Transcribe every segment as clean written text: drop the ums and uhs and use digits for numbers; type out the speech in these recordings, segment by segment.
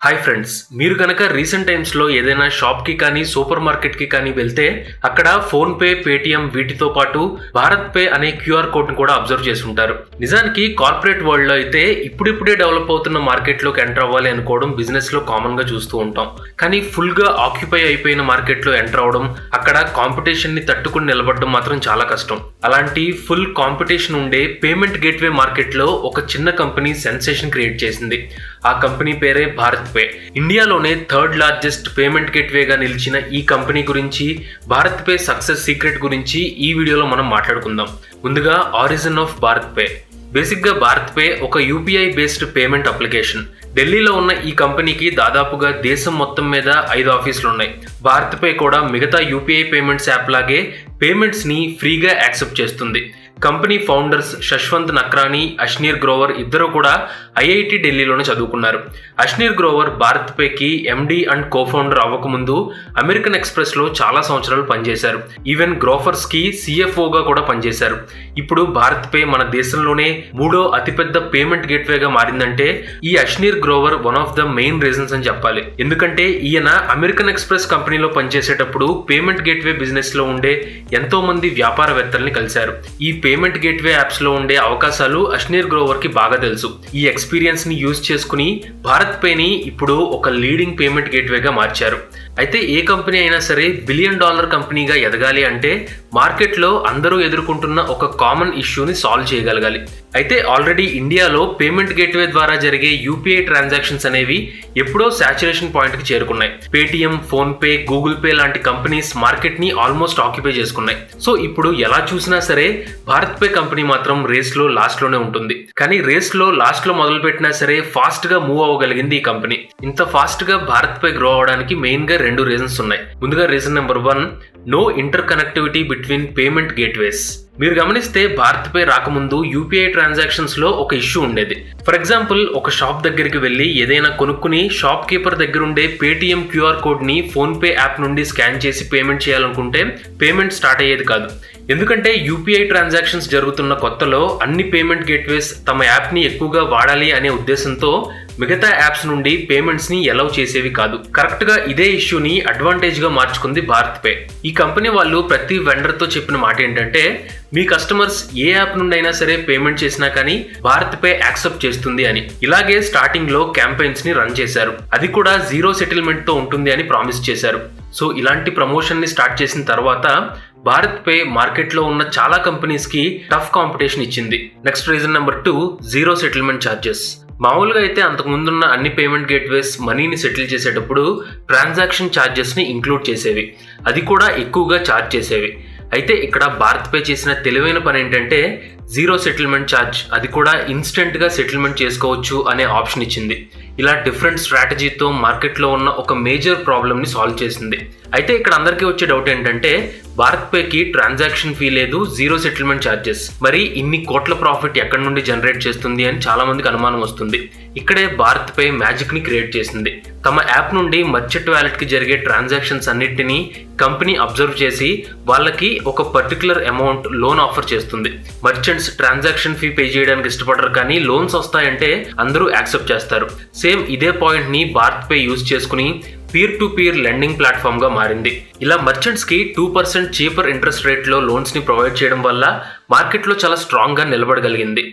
Hi friends, మీరు కనుక recent టైమ్స్లో ఏదైనా షాప్కి కానీ సూపర్ మార్కెట్కి కానీ వెళ్తే అక్కడ ఫోన్పే, పేటిఎం వీటితో పాటు భారత్ పే అనే క్యూఆర్ కోడ్ని కూడా అబ్జర్వ్ చేసి ఉంటారు. నిజానికి కార్పొరేట్ వరల్డ్లో అయితే ఇప్పుడిప్పుడే డెవలప్ అవుతున్న మార్కెట్లోకి ఎంటర్ అవ్వాలి అనుకోవడం బిజినెస్లో కామన్గా చూస్తూ ఉంటాం. కానీ ఫుల్గా ఆక్యుపై అయిపోయిన మార్కెట్లో ఎంటర్ అవడం, అక్కడ కాంపిటీషన్ని తట్టుకుని నిలబడడం మాత్రం చాలా కష్టం. అలాంటి ఫుల్ కాంపిటీషన్ ఉండే పేమెంట్ గేట్వే మార్కెట్లో ఒక చిన్న కంపెనీ సెన్సేషన్ క్రియేట్ చేసింది. ఆ కంపెనీ పేరే భారత్ పే. ఇండియాలోనే థర్డ్ లార్జెస్ట్ పేమెంట్ గేట్వేగా నిలిచిన ఈ కంపెనీ గురించి, భారత్ పే సక్సెస్ సీక్రెట్ గురించి ఈ వీడియోలో మనం మాట్లాడుకుందాం. ముందుగా ఆరిజిన్ ఆఫ్ భారత్ పే. బేసిక్గా భారత్ పే ఒక యూపీఐ బేస్డ్ పేమెంట్ అప్లికేషన్. ఢిల్లీలో ఉన్న ఈ కంపెనీకి దాదాపుగా దేశం మొత్తం మీద 5 ఆఫీసులు ఉన్నాయి. భారత్ పే కూడా మిగతా యూపీఐ పేమెంట్స్ యాప్ లాగే పేమెంట్స్ని ఫ్రీగా యాక్సెప్ట్ చేస్తుంది. కంపెనీ ఫౌండర్స్ శశ్వంత్ నక్రాని, అష్నీర్ గ్రోవర్ ఇద్దరు కూడా ఐఐటి ఢిల్లీలోనే చదువుకున్నారు. అష్నీర్ గ్రోవర్ భారత్ పేకి ఎండి అండ్ కోఫౌండర్ అవ్వకముందు అమెరికన్ ఎక్స్ప్రెస్లో చాలా సంవత్సరాలు పనిచేశారు. ఈవెన్ గ్రోఫర్స్కి సిఎఫ్ఓగా కూడా పనిచేశారు. ఇప్పుడు భారత్ పే మన దేశంలోనే 3వ అతిపెద్ద పేమెంట్ గేట్వేగా మారిందంటే ఈ Ashneer Grover one of the main reasons అని చెప్పాలి. ఎందుకంటే ఈయన అమెరికన్ ఎక్స్ప్రెస్ కంపెనీలో పనిచేసేటప్పుడు పేమెంట్ గేట్వే బిజినెస్ లో ఉండే ఎంతో మంది వ్యాపారవేత్తల్ని కలిశారు. ఈ పేమెంట్ గేట్వే యాప్స్ లో ఉండే అవకాశాలు అష్నీర్ గ్రోవర్ కి బాగా తెలుసు. ఈ ఎక్స్పీరియన్స్ ని యూజ్ చేసుకుని భారత్ పేని ఇప్పుడు ఒక లీడింగ్ పేమెంట్ గేట్వేగా మార్చారు. అయితే ఏ కంపెనీ అయినా సరే $1 బిలియన్ కంపెనీగా ఎదగాలి అంటే మార్కెట్లో అందరూ ఎదుర్కొంటున్న ఒక కామన్ ఇష్యూని సాల్వ్ చేయగలగాలి. అయితే ఆల్రెడీ ఇండియాలో పేమెంట్ గేట్వే ద్వారా జరిగే యూపీఐ ట్రాన్సాక్షన్స్ అనేవి ఎప్పుడో సాచురేషన్ పాయింట్కి చేరుకున్నాయి. పేటిఎం, ఫోన్పే, గూగుల్ పే లాంటి కంపెనీస్ మార్కెట్ని ఆల్మోస్ట్ ఆక్యుపై చేసుకున్నాయి. సో ఇప్పుడు ఎలా చూసినా సరే భారత్ పే కంపెనీ మాత్రం రేస్లో లాస్ట్లోనే ఉంటుంది. కానీ రేస్లో లాస్ట్లో మొదలుపెట్టినా సరే ఫాస్ట్గా మూవ్ అవ్వగలిగింది ఈ కంపెనీ. ఇంత ఫాస్ట్గా భారత్ పే గ్రో అవడానికి మెయిన్గా 2 రీజన్స్ ఉన్నాయి. ముందుగా reason number 1, no inter connectivity between payment gateways. మీరు గమనిస్తే భారత్ పే రాకముందు యూపీఐ ట్రాన్సాక్షన్స్ లో ఒక ఇష్యూ ఉండేది. ఫర్ ఎగ్జాంపుల్, ఒక షాప్ దగ్గరికి వెళ్ళి ఏదైనా కొనుక్కుని షాప్ కీపర్ దగ్గర ఉండే పేటిఎం క్యూఆర్ కోడ్ ని ఫోన్ పే యాప్ నుండి స్కాన్ చేసి పేమెంట్ చేయాలనుకుంటే పేమెంట్ స్టార్ట్ అయ్యేది కాదు. ఎందుకంటే యూపీఐ ట్రాన్సాక్షన్స్ జరుగుతున్న కొత్తలో అన్ని పేమెంట్ గేట్వేస్ తమ యాప్ ని ఎక్కువగా వాడాలి అనే ఉద్దేశంతో మిగతా యాప్స్ నుండి పేమెంట్స్ ని అలౌ చేసేవి కాదు. కరెక్ట్ గా ఇదే ఇష్యూని అడ్వాంటేజ్ గా మార్చుకుంది భారత్ పే. ఈ కంపెనీ వాళ్ళు ప్రతి వెండర్ తో చెప్పిన మాట ఏంటంటే, మీ కస్టమర్స్ ఏ యాప్ నుండి అయినా సరే పేమెంట్ చేసినా కానీ భారత్ పే యాక్సెప్ట్ చేస్తుంది అని. ఇలాగే స్టార్టింగ్ లో క్యాంపెయిన్స్ ని రన్ చేశారు. అది కూడా 0 సెటిల్మెంట్ తో ఉంటుంది అని ప్రామిస్ చేశారు. సో ఇలాంటి ప్రమోషన్ ని స్టార్ట్ చేసిన తర్వాత భారత్ పే మార్కెట్లో ఉన్న చాలా కంపెనీస్ కి టఫ్ కాంపిటీషన్ ఇచ్చింది. Next reason number 2, 0 settlement charges. మామూలుగా అయితే అంతకుముందున్న అన్ని పేమెంట్ గేట్వేస్ మనీని సెటిల్ చేసేటప్పుడు ట్రాన్సాక్షన్ ఛార్జెస్ ని ఇంక్లూడ్ చేసేవి, అది కూడా ఎక్కువగా ఛార్జ్ చేసేవి. అయితే ఇక్కడ భారత్ పే చేసిన తెలివైన పని ఏంటంటే 0 సెటిల్మెంట్ ఛార్జ్, అది కూడా ఇన్స్టెంట్ గా సెటిల్మెంట్ చేసుకోవచ్చు అనే ఆప్షన్ ఇచ్చింది. ఇలా డిఫరెంట్ స్ట్రాటజీతో మార్కెట్లో ఉన్న ఒక మేజర్ ప్రాబ్లమ్ ని సాల్వ్ చేసింది. అయితే ఇక్కడ అందరికీ వచ్చే డౌట్ ఏంటంటే, భారత్ పేకి ట్రాన్సాక్షన్ ఫీ లేదు, 0 సెటిల్మెంట్ ఛార్జెస్, మరి ఇన్ని కోట్ల ప్రాఫిట్ ఎక్కడి నుండి జనరేట్ చేస్తుంది అని చాలా మందికి అనుమానం వస్తుంది. ఇక్కడే భారత్ పే మ్యాజిక్ ని క్రియేట్ చేసింది. తమ యాప్ నుండి మర్చెంట్ వ్యాలెట్ కి జరిగే ట్రాన్సాక్షన్స్ అన్నిటినీ కంపెనీ అబ్జర్వ్ చేసి వాళ్ళకి ఒక పర్టికులర్ అమౌంట్ లోన్ ఆఫర్ చేస్తుంది. మర్చెంట్స్ ట్రాన్సాక్షన్ ఫీ పే చేయడానికి ఇష్టపడరు, కానీ లోన్స్ వస్తాయంటే అందరూ యాక్సెప్ట్ చేస్తారు. సేమ్ ఇదే పాయింట్ ని భారత్ పే యూజ్ చేసుకుని peer to peer lending platform గా మారింది. ఇలా మర్చెంట్స్ కి 2% చీపర్ ఇంట్రెస్ట్ రేట్ లో లోన్స్ ని ప్రొవైడ్ చేయడం వల్ల మార్కెట్ లో చాలా స్ట్రాంగ్ గా నిలబడగలిగింది.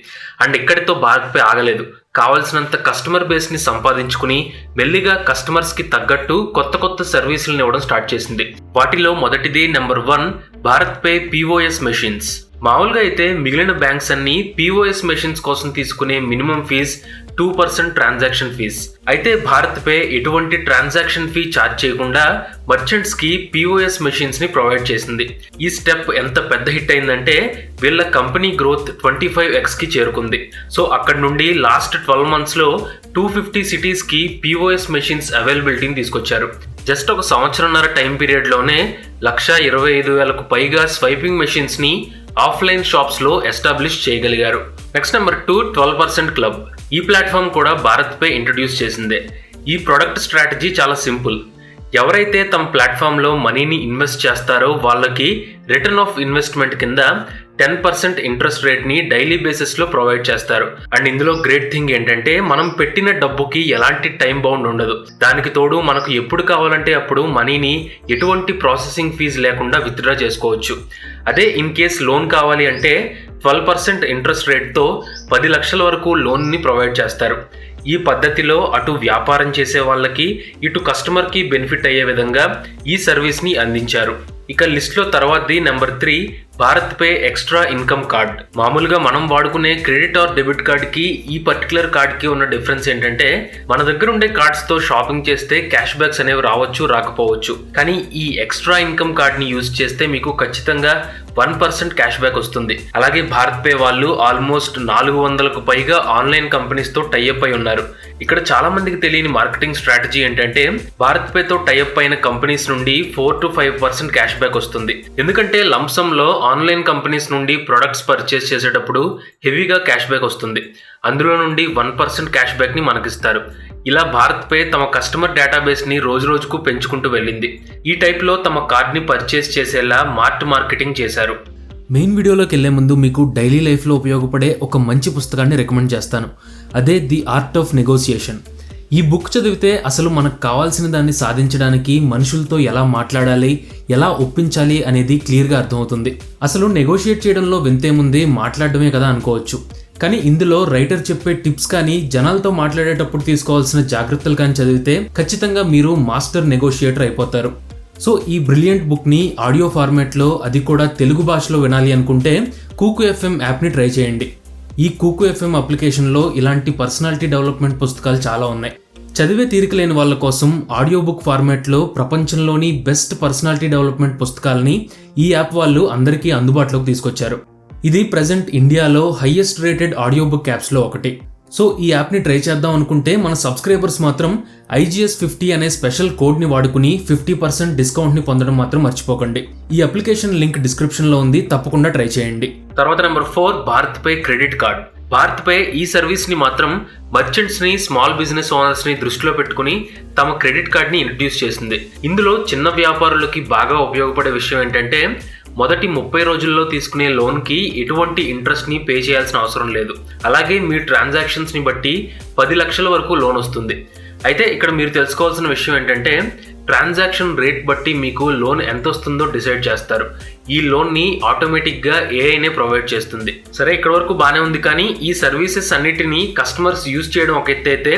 అండ్ ఇక్కడితో భారత్ పే ఆగలేదు. కావాల్సినంత కస్టమర్ బేస్ ని సంపాదించుకుని మెల్లిగా కస్టమర్స్ కి తగ్గట్టు కొత్త సర్వీసులను ఇవ్వడం స్టార్ట్ చేసింది. వాటిలో మొదటిది number 1, Bharat pay POS machines. మామూలుగా అయితే మిగిలిన బ్యాంక్స్ అన్ని పిఓఎస్ మెషిన్స్ కోసం తీసుకునే మినిమం ఫీజ్ 2% ట్రాన్సాక్షన్ ఫీజ్. అయితే భారత్ పే ఎటువంటి ట్రాన్సాక్షన్ ఫీ ఛార్జ్ చేయకుండా మర్చెంట్స్ కి పిఓఎస్ మెషిన్స్ ని ప్రొవైడ్ చేసింది. ఈ స్టెప్ ఎంత పెద్ద హిట్ అయిందంటే వీళ్ళ కంపెనీ గ్రోత్ 25x కి చేరుకుంది. సో అక్కడ నుండి లాస్ట్ 12 months లో 250 సిటీస్ కి పిఓఎస్ మెషిన్స్ అవైలబిలిటీని తీసుకొచ్చారు. జస్ట్ ఒక సంవత్సరంన్నర టైం పీరియడ్ లోనే 125,000కు పైగా స్వైపింగ్ మెషిన్స్ ని ఆఫ్లైన్ షాప్స్ లో ఎస్టాబ్లిష్ చేయగలిగారు. Next number 2, 12% club. ఈ ప్లాట్ఫామ్ కూడా భారత్ పే ఇంట్రడ్యూస్ చేసిందే. ఈ ప్రొడక్ట్ స్ట్రాటజీ చాలా సింపుల్. ఎవరైతే తమ ప్లాట్ఫామ్లో మనీని ఇన్వెస్ట్ చేస్తారో వాళ్ళకి రిటర్న్ ఆఫ్ ఇన్వెస్ట్మెంట్ కింద 10% ఇంట్రెస్ట్ రేట్ ని డైలీ బేసిస్ లో ప్రొవైడ్ చేస్తారు. అండ్ ఇందులో గ్రేట్ థింగ్ ఏంటంటే మనం పెట్టిన డబ్బుకి ఎలాంటి టైం బౌండ్ ఉండదు. దానికి తోడు మనకు ఎప్పుడు కావాలంటే అప్పుడు మనీని ఎటువంటి ప్రాసెసింగ్ ఫీజు లేకుండా విత్డ్రా చేసుకోవచ్చు. అదే ఇన్ కేస్ లోన్ కావాలి అంటే 12% ఇంట్రెస్ట్ రేట్తో 10 లక్షల వరకు లోన్ని ప్రొవైడ్ చేస్తారు. ఈ పద్ధతిలో అటు వ్యాపారం చేసే వాళ్ళకి ఇటు కస్టమర్కి బెనిఫిట్ అయ్యే విధంగా ఈ సర్వీస్ని అందించారు. ఇక లిస్ట్లో తర్వాతది number 3 Bharat pay extra income card. మామూలుగా మనం వాడుకునే క్రెడిట్ ఆర్ డెబిట్ కార్డ్కి ఈ పర్టికులర్ కార్డ్కి ఉన్న డిఫరెన్స్ ఏంటంటే మన దగ్గర ఉండే కార్డ్స్తో షాపింగ్ చేస్తే క్యాష్ బ్యాక్స్ అనేవి రావచ్చు రాకపోవచ్చు. కానీ ఈ ఎక్స్ట్రా ఇన్కమ్ కార్డ్ని యూజ్ చేస్తే మీకు ఖచ్చితంగా 1% క్యాష్ బ్యాక్ వస్తుంది. అలాగే భారత్ పే వాళ్ళు ఆల్మోస్ట్ 400కు పైగా ఆన్లైన్ కంపెనీస్తో టైఅప్ అయి ఉన్నారు. ఇక్కడ చాలా మందికి తెలియని మార్కెటింగ్ స్ట్రాటజీ ఏంటంటే భారత్ పేతో టైఅప్ అయిన కంపెనీస్ నుండి 4 to 5% క్యాష్ బ్యాక్ వస్తుంది. ఎందుకంటే లంసంలో ఆన్లైన్ కంపెనీస్ నుండి ప్రొడక్ట్స్ పర్చేస్ చేసేటప్పుడు హెవీగా క్యాష్ బ్యాక్ వస్తుంది. అందులో నుండి 1% క్యాష్ బ్యాక్ ని మనకిస్తారు. ఇలా భారత్ పే తమ కస్టమర్ డేటాబేస్ ని రోజు రోజుకు పెంచుకుంటూ వెళ్ళింది. ఈ టైప్ లో తమ కార్డ్ ని పర్చేస్ చేసేలా మార్కెటింగ్ చేశారు. మెయిన్ వీడియోలోకి వెళ్లే ముందు మీకు డైలీ లైఫ్లో ఉపయోగపడే ఒక మంచి పుస్తకాన్ని రికమెండ్ చేస్తాను. అదే ది ఆర్ట్ ఆఫ్ నెగోసియేషన్. ఈ బుక్ చదివితే అసలు మనకు కావాల్సిన దాన్ని సాధించడానికి మనుషులతో ఎలా మాట్లాడాలి, ఎలా ఒప్పించాలి అనేది క్లియర్గా అర్థమవుతుంది. అసలు నెగోషియేట్ చేయడంలో వింతేముంది, మాట్లాడడమే కదా అనుకోవచ్చు. కానీ ఇందులో రైటర్ చెప్పే టిప్స్ కానీ జనాలతో మాట్లాడేటప్పుడు తీసుకోవాల్సిన జాగ్రత్తలు కానీ చదివితే ఖచ్చితంగా మీరు మాస్టర్ నెగోషియేటర్ అయిపోతారు. సో ఈ బ్రిలియంట్ బుక్ని ఆడియో ఫార్మాట్లో, అది కూడా తెలుగు భాషలో వినాలి అనుకుంటే కూకు ఎఫ్ఎం యాప్ని ట్రై చేయండి. ఈ కూకు ఎఫ్ఎం అప్లికేషన్లో ఇలాంటి పర్సనాలిటీ డెవలప్మెంట్ పుస్తకాలు చాలా ఉన్నాయి. చదివే తీరిక లేని వాళ్ళ కోసం ఆడియో బుక్ ఫార్మాట్లో ప్రపంచంలోని బెస్ట్ పర్సనాలిటీ డెవలప్మెంట్ పుస్తకాలని ఈ యాప్ వాళ్ళు అందరికీ అందుబాటులోకి తీసుకొచ్చారు. ఇది ప్రజెంట్ ఇండియాలో హైయెస్ట్ రేటెడ్ ఆడియో బుక్ యాప్స్లో ఒకటి. సో ఈ యాప్ని ట్రై చేద్దాం అనుకుంటే మన సబ్స్క్రైబర్స్ మాత్రం IGS50 అనే స్పెషల్ కోడ్ని వాడుకుని 50% డిస్కౌంట్ని పొందడం మాత్రం మర్చిపోకండి. ఈ అప్లికేషన్ లింక్ డిస్క్రిప్షన్లో ఉంది, తప్పకుండా ట్రై చేయండి. తర్వాత number 4 Bharat pay credit card. Bharat pay ఈ సర్వీస్ ని మాత్రం మర్చెంట్స్ ని, స్మాల్ బిజినెస్ ఓనర్స్ ని దృష్టిలో పెట్టుకుని తమ క్రెడిట్ కార్డ్ ని ఇంట్రడ్యూస్ చేసింది. ఇందులో చిన్న వ్యాపారులకి బాగా ఉపయోగపడే విషయం ఏంటంటే మొదటి 30 రోజుల్లో తీసుకునే లోన్కి ఎటువంటి ఇంట్రెస్ట్ని పే చేయాల్సిన అవసరం లేదు. అలాగే మీ ట్రాన్సాక్షన్స్ని బట్టి 10 లక్షల వరకు లోన్ వస్తుంది. అయితే ఇక్కడ మీరు తెలుసుకోవాల్సిన విషయం ఏంటంటే ట్రాన్సాక్షన్ రేట్ బట్టి మీకు లోన్ ఎంత వస్తుందో డిసైడ్ చేస్తారు. ఈ లోన్ని ఆటోమేటిక్గా ఏఐనే ప్రొవైడ్ చేస్తుంది. సరే, ఇక్కడ వరకు బాగానే ఉంది. కానీ ఈ సర్వీసెస్ అన్నిటినీ కస్టమర్స్ యూజ్ చేయడం ఒక ఎత్తు అయితే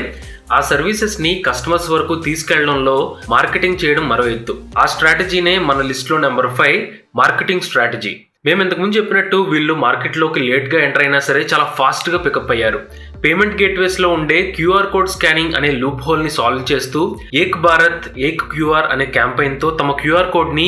ఆ సర్వీసెస్ని కస్టమర్స్ వరకు తీసుకెళ్లడంలో మార్కెటింగ్ చేయడం మరో ఎత్తు. ఆ స్ట్రాటజీనే మన లిస్ట్లో నెంబర్ 5 మార్కెటింగ్ స్ట్రాటజీ. మేము ఇంతకుముందు చెప్పినట్టు వీళ్ళు మార్కెట్లోకి లేట్గా ఎంటర్ అయినా సరే చాలా ఫాస్ట్గా పికప్ అయ్యారు. పేమెంట్ గేట్వేస్లో ఉండే QR కోడ్ స్కానింగ్ అనే లూప్ హోల్ని సాల్వ్ చేస్తూ ఏక్ భారత్ ఏక్ QR అనే క్యాంపెయిన్తో తమ QR కోడ్ని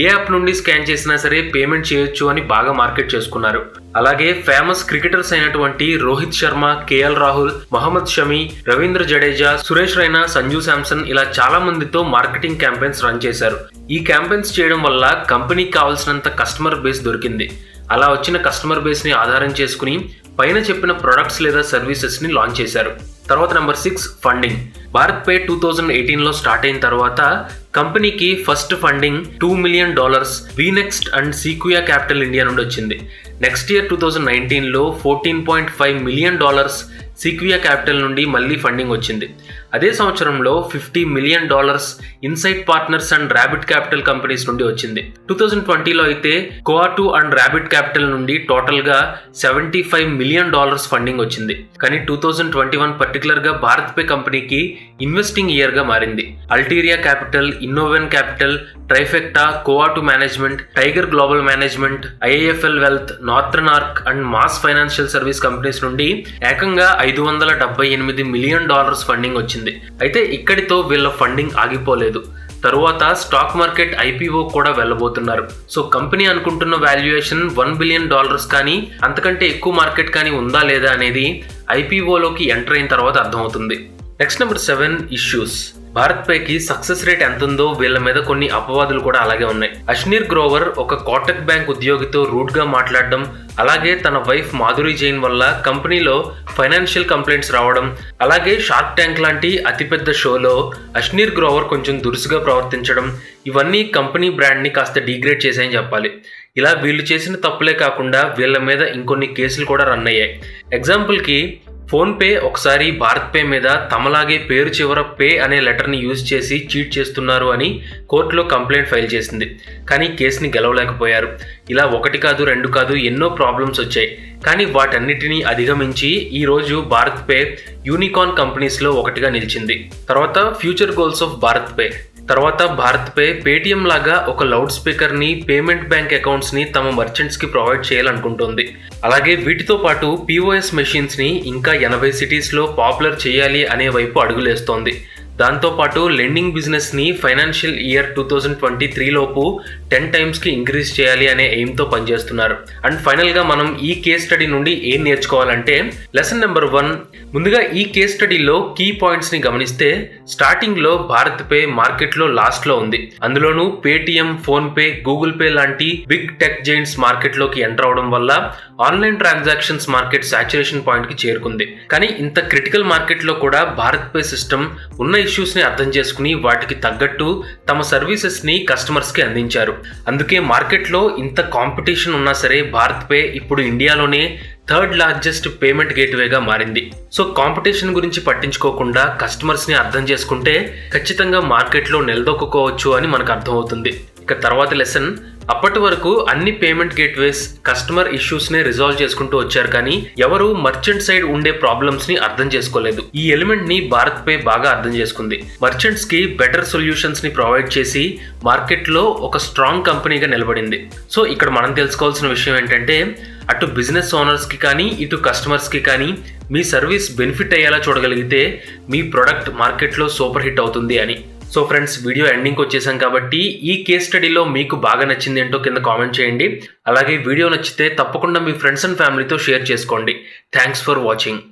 ఏ యాప్ నుండి స్కాన్ చేసినా సరే పేమెంట్ చేయొచ్చు అని బాగా మార్కెట్ చేసుకున్నారు. అలాగే ఫేమస్ క్రికెటర్స్ అయినటువంటి రోహిత్ శర్మ, KL రాహుల్, మహమ్మద్ షమి, రవీంద్ర జడేజా, సురేష్ రైనా, సంజు శాంసన్ ఇలా చాలా మందితో మార్కెటింగ్ క్యాంపెయిన్స్ రన్ చేశారు. ఈ క్యాంపెయిన్స్ చేయడం వల్ల కంపెనీకి కావాల్సినంత కస్టమర్ బేస్ దొరికింది. అలా వచ్చిన కస్టమర్ బేస్ని ఆధారం చేసుకుని పైన చెప్పిన ప్రొడక్ట్స్ లేదా సర్వీసెస్ని లాంచ్ చేశారు. తర్వాత నెంబర్ 6 ఫండింగ్. భారత్ పే 2018లో స్టార్ట్ అయిన తర్వాత కంపెనీకి first funding $2 million WeNext and Sequoia Capital India నుండి వచ్చింది. నెక్స్ట్ ఇయర్ 2019లో $14.5 million సీక్వియా క్యాపిటల్ నుండి మళ్ళీ ఫండింగ్ వచ్చింది. అదే సంవత్సరంలో $50 million Insight Partners and Ribbit Capital companies నుండి వచ్చింది. 2020లో అయితే కోఆ2 అండ్ ర్యాబిట్ క్యాపిటల్ నుండి టోటల్గా $75 million ఫండింగ్ వచ్చింది. కానీ 2021 పర్టికులర్గా భారత్ పే కంపెనీకి ఇన్వెస్టింగ్ ఇయర్గా మారింది. Alteria Capital, Innoven Capital, Trifecta, కోఆ2 management, Tiger Global Management, IIFL wealth, Northern Arc and MAS Financial Service companies నుండి ఏకంగా $578 million ఫండింగ్ వచ్చింది. అయితే ఇక్కడితో వీళ్ళ ఫండింగ్ ఆగిపోలేదు. తరువాత స్టాక్ మార్కెట్ IPO కూడా వెళ్ళబోతున్నారు. సో కంపెనీ అనుకుంటున్న వాల్యుయేషన్ $1 billion కానీ అంతకంటే ఎక్కువ మార్కెట్ కానీ ఉందా లేదా అనేది IPOలోకి ఎంటర్ అయిన తర్వాత అర్థమవుతుంది. Next number 7 issues. భారత్ పేకి సక్సెస్ రేట్ ఎంత ఉందో వీళ్ళ మీద కొన్ని అపవాదులు కూడా అలాగే ఉన్నాయి. అష్నీర్ గ్రోవర్ ఒక కోటక్ బ్యాంక్ ఉద్యోగితో రూడ్ గా మాట్లాడడం, అలాగే తన వైఫ్ మాధురి జైన్ వల్ల కంపెనీలో ఫైనాన్షియల్ కంప్లైంట్స్ రావడం, అలాగే షార్క్ ట్యాంక్ లాంటి అతిపెద్ద షోలో అష్నీర్ గ్రోవర్ కొంచెం దురుసుగా ప్రవర్తించడం, ఇవన్నీ కంపెనీ బ్రాండ్ని కాస్త డిగ్రేడ్ చేశాయని చెప్పాలి. ఇలా వీళ్ళు చేసిన తప్పులే కాకుండా వీళ్ళ మీద ఇంకొన్ని కేసులు కూడా రన్ అయ్యాయి. ఎగ్జాంపుల్కి ఫోన్పే ఒకసారి భారత్ పే మీద తమలాగే పేరు చివర పే అనే లెటర్ని యూజ్ చేసి చీట్ చేస్తున్నారు అని కోర్టులో కంప్లైంట్ ఫైల్ చేసింది. కానీ కేసుని గెలవలేకపోయారు. ఇలా ఒకటి కాదు రెండు కాదు ఎన్నో ప్రాబ్లమ్స్ వచ్చాయి. కానీ వాటన్నిటినీ అధిగమించి ఈరోజు భారత్ పే యూనికార్న్ కంపెనీస్లో ఒకటిగా నిలిచింది. తర్వాత future goals of Bharat pay. తర్వాత భారత్ పే పేటిఎం లాగా ఒక లౌడ్ స్పీకర్ని, పేమెంట్ బ్యాంక్ అకౌంట్స్ని తమ మర్చెంట్స్కి ప్రొవైడ్ చేయాలనుకుంటోంది. అలాగే వీటితో పాటు POS మెషిన్స్ని ఇంకా 80 సిటీస్లో పాపులర్ చేయాలి అనే వైపు అడుగులేస్తోంది. దాంతోపాటు లెండింగ్ బిజినెస్ని ఫైనాన్షియల్ ఇయర్ 2023 లోపు 10 టైమ్స్కి ఇంక్రీజ్ చేయాలి అనే ఎయిమ్తో పనిచేస్తున్నారు. అండ్ ఫైనల్గా మనం ఈ కేస్ స్టడీ నుండి ఏం నేర్చుకోవాలంటే లెసన్ నెంబర్ 1, ముందుగా ఈ కేస్ స్టడీలో కీ పాయింట్స్ని గమనిస్తే స్టార్టింగ్లో భారత్ పే మార్కెట్లో లాస్ట్లో ఉంది. అందులోనూ పేటిఎం, ఫోన్పే, గూగుల్ పే లాంటి బిగ్ టెక్ జైంట్స్ మార్కెట్లోకి ఎంటర్ అవడం వల్ల ఆన్లైన్ ట్రాన్సాక్షన్స్ మార్కెట్ సాచురేషన్ పాయింట్కి చేరుకుంది. కానీ ఇంత క్రిటికల్ మార్కెట్లో కూడా భారత్ పే సిస్టమ్ ఉన్న ఇష్యూస్ని అర్థం చేసుకుని వాటికి తగ్గట్టు తమ సర్వీసెస్ని కస్టమర్స్కి అందించారు. అందుకే మార్కెట్లో ఇంత కాంపిటీషన్ ఉన్నా సరే భారత్ పే ఇప్పుడు ఇండియాలోనే 3rd లార్జెస్ట్ పేమెంట్ గేట్వేగా మారింది. సో కాంపిటీషన్ గురించి పట్టించుకోకుండా కస్టమర్స్ని అర్థం చేసుకుంటే ఖచ్చితంగా మార్కెట్లో నిలదొక్కుకోవచ్చు అని మనకు అర్థమవుతుంది. ఇక తర్వాత లెసన్, అప్పటి వరకు అన్ని పేమెంట్ గేట్వేస్ కస్టమర్ ఇష్యూస్నే రిజాల్వ్ చేసుకుంటూ వచ్చారు, కానీ ఎవరు మర్చెంట్ సైడ్ ఉండే ప్రాబ్లమ్స్ని అర్థం చేసుకోలేదు. ఈ ఎలిమెంట్ని భారత్ పే బాగా అర్థం చేసుకుంది. మర్చెంట్స్కి బెటర్ సొల్యూషన్స్ని ప్రొవైడ్ చేసి మార్కెట్లో ఒక స్ట్రాంగ్ కంపెనీగా నిలబడింది. సో ఇక్కడ మనం తెలుసుకోవాల్సిన విషయం ఏంటంటే అటు బిజినెస్ ఓనర్స్కి కానీ ఇటు కస్టమర్స్కి కానీ మీ సర్వీస్ బెనిఫిట్ అయ్యేలా చూడగలిగితే మీ ప్రొడక్ట్ మార్కెట్లో సూపర్ హిట్ అవుతుంది అని. సో ఫ్రెండ్స్, వీడియో ఎండింగ్కి వచ్చేసాం కాబట్టి ఈ కేస్ స్టడీలో మీకు బాగా నచ్చింది ఏంటో కింద కామెంట్ చేయండి. అలాగే వీడియో నచ్చితే తప్పకుండా మీ ఫ్రెండ్స్ అండ్ ఫ్యామిలీతో షేర్ చేసుకోండి. Thanks for watching.